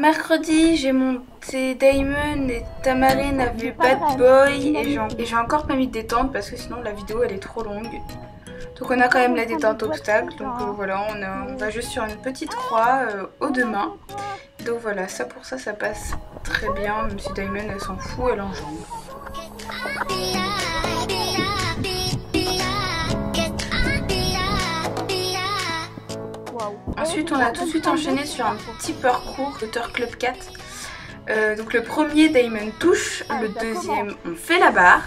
mercredi, j'ai monté Damon et Tamarine avec Bad Boy et j'ai encore pas mis de détente parce que sinon la vidéo elle est trop longue. Donc on a quand même la détente obstacle, donc voilà, on va juste sur une petite croix aux deux mains. Donc voilà, ça pour ça, ça passe très bien, même si Damon elle s'en fout, elle enjambe. Ensuite, on a tout de suite enchaîné sur un petit parcours Hauteur Club 4. Donc le premier, Damon touche, le deuxième, on fait la barre.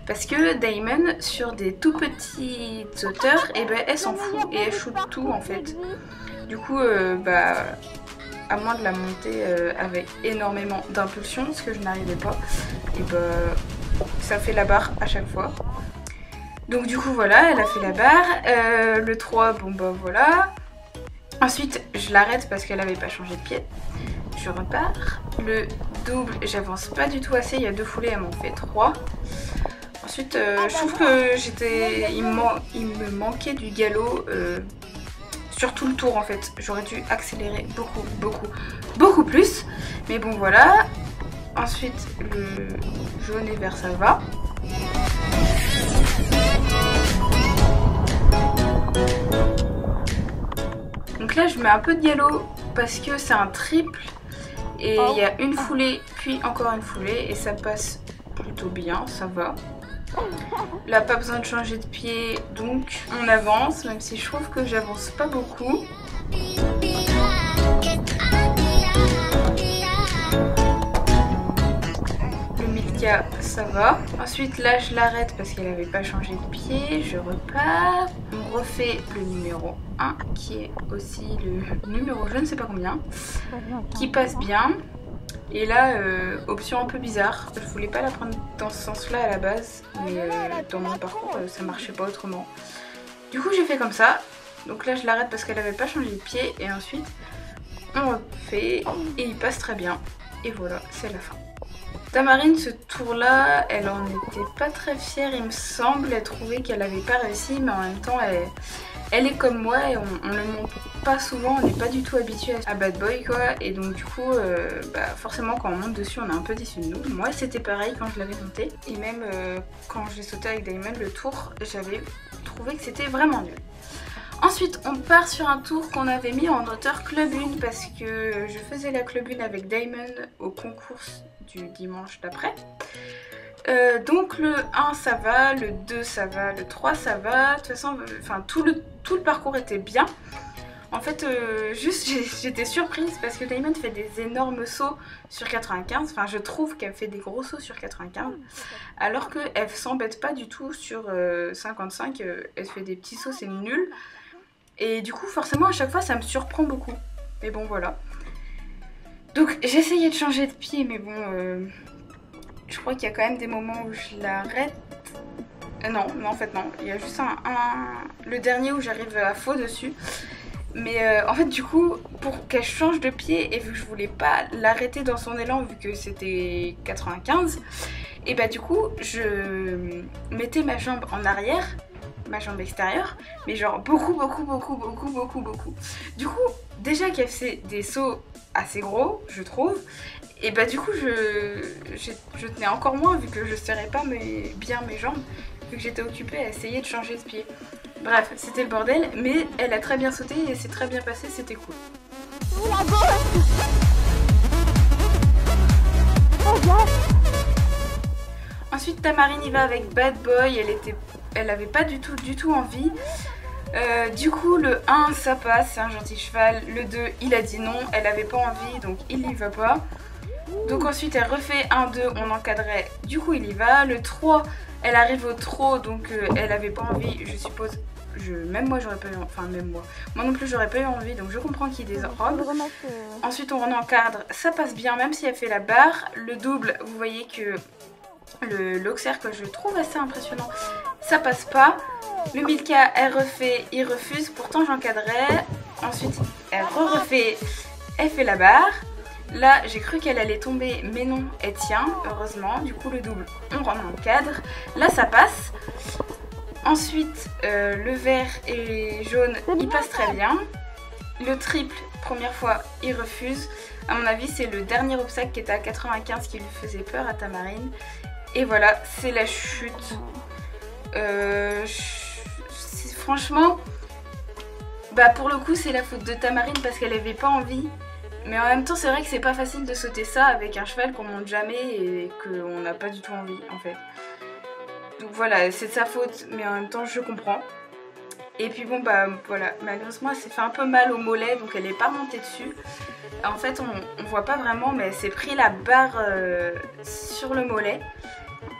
Parce que Damon, sur des tout petites hauteurs, et ben, elle s'en fout et elle shoot tout en fait. Du coup, à moins de la monter avec énormément d'impulsion, ce que je n'arrivais pas, et ça fait la barre à chaque fois. Donc du coup voilà, elle a fait la barre. Le 3, bon bah voilà. Ensuite, je l'arrête parce qu'elle n'avait pas changé de pied. Je repars. Le double, j'avance pas du tout assez, il y a 2 foulées, elle m'en fait 3. Ensuite, je trouve que il me manquait du galop sur tout le tour en fait. J'aurais dû accélérer beaucoup plus. Mais bon voilà. Ensuite, le jaune et vert ça va. Donc là, je mets un peu de galop parce que c'est un triple. Et il y a une foulée, puis encore une foulée. Et ça passe plutôt bien, ça va. Là, pas besoin de changer de pied, donc on avance, même si je trouve que j'avance pas beaucoup. Le 1000K, ça va. Ensuite, là, je l'arrête parce qu'elle n'avait pas changé de pied. Je repars. On refait le numéro 1, qui est aussi le numéro je ne sais pas combien, qui passe bien. Et là, option un peu bizarre, je voulais pas la prendre dans ce sens-là à la base, mais dans mon parcours, ça marchait pas autrement. Du coup, j'ai fait comme ça. Donc là, je l'arrête parce qu'elle avait pas changé de pied. Et ensuite, on refait et il passe très bien. Et voilà, c'est la fin. Tamarine, ce tour-là, elle en était pas très fière, il me semble. Elle trouvait qu'elle avait pas réussi, mais en même temps, elle est comme moi et on le monte pas souvent, on n'est pas du tout habitué à Bad Boy quoi, et donc du coup forcément quand on monte dessus on est un peu déçu de nous. Moi c'était pareil quand je l'avais monté, et même quand j'ai sauté avec Damon le tour, j'avais trouvé que c'était vraiment nul. Ensuite on part sur un tour qu'on avait mis en hauteur Club 1 parce que je faisais la Club 1 avec Damon au concours du dimanche d'après. Donc le 1 ça va, le 2 ça va, le 3 ça va, de toute façon tout le parcours était bien. En fait juste j'étais surprise parce que Damon fait des énormes sauts sur 95, enfin je trouve qu'elle fait des gros sauts sur 95 alors qu'elle s'embête pas du tout sur 55, elle fait des petits sauts, c'est nul. Et du coup forcément à chaque fois ça me surprend beaucoup, mais bon voilà. Donc j'ai essayé de changer de pied mais bon... je crois qu'il y a quand même des moments où je l'arrête. Non, en fait non. Il y a juste le dernier où j'arrive à faux dessus. Mais en fait du coup, pour qu'elle change de pied, et vu que je voulais pas l'arrêter dans son élan vu que c'était 95, et bah du coup je mettais ma jambe en arrière, ma jambe extérieure, mais genre beaucoup. Du coup, déjà qu'elle faisait des sauts assez gros, je trouve, et bah du coup je tenais encore moins vu que je serrais pas bien mes jambes, vu que j'étais occupée à essayer de changer de pied. Bref, c'était le bordel, mais elle a très bien sauté et c'est très bien passé, c'était cool. Ensuite Tamarine y va avec Bad Boy, elle avait pas du tout envie. Du coup le 1 ça passe, c'est un gentil cheval. Le 2 il a dit non, elle avait pas envie donc il y va pas. Donc ensuite elle refait 1, 2, on encadrait, du coup il y va. Le 3 elle arrive au trot donc elle avait pas envie, je suppose. Même moi j'aurais pas eu, enfin même moi non plus j'aurais pas eu envie, donc je comprends qu'il dérobe. Ensuite on encadre, ça passe bien même si elle fait la barre. Le double, vous voyez que l'auxerre que je trouve assez impressionnant, ça passe pas. Le 1000K elle refait, il refuse, pourtant j'encadrais. Ensuite elle refait, elle fait la barre. Là j'ai cru qu'elle allait tomber mais non, elle tient heureusement. Du coup le double on rentre dans le cadre, là ça passe. Ensuite le vert et jaune il passe très bien. Le triple première fois il refuse. À mon avis c'est le dernier obstacle qui était à 95 qui lui faisait peur à Tamarine. Et voilà, c'est la chute. Franchement, bah pour le coup c'est la faute de Tamarine parce qu'elle avait pas envie. Mais en même temps c'est vrai que c'est pas facile de sauter ça avec un cheval qu'on monte jamais et qu'on n'a pas du tout envie en fait. Donc voilà, c'est de sa faute mais en même temps je comprends. Et puis bon bah voilà, malheureusement elle s'est fait un peu mal au mollet donc elle est pas montée dessus. En fait on voit pas vraiment mais elle s'est pris la barre sur le mollet.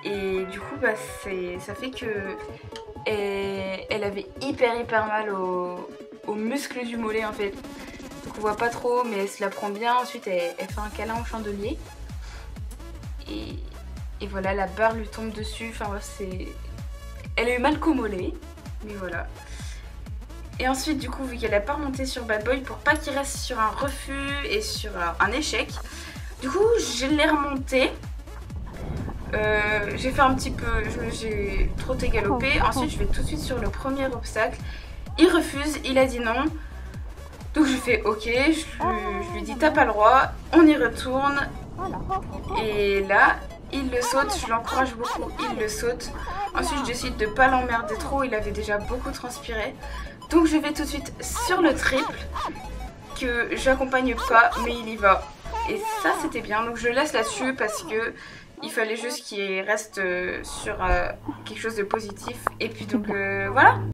Et du coup bah ça fait que elle avait hyper mal au muscle du mollet en fait. Donc on voit pas trop mais elle se la prend bien. Ensuite elle fait un câlin au chandelier. Et voilà, la barre lui tombe dessus. Enfin bref, elle a eu mal qu'au mollet. Mais voilà. Et ensuite du coup vu qu'elle a pas remonté sur Bad Boy pour pas qu'il reste sur un refus et sur un échec. Du coup je l'ai remonté. J'ai fait un petit peu, j'ai trotté galopé. Ensuite je vais tout de suite sur le premier obstacle. Il refuse, il a dit non. Donc je fais ok, je lui dis t'as pas le droit, on y retourne. Et là il le saute, je l'encourage beaucoup, il le saute. Ensuite je décide de pas l'emmerder trop, il avait déjà beaucoup transpiré. Donc je vais tout de suite sur le triple que j'accompagne pas mais il y va. Et ça c'était bien, donc je le laisse là-dessus parce que il fallait juste qu'il reste sur quelque chose de positif. Et puis donc voilà.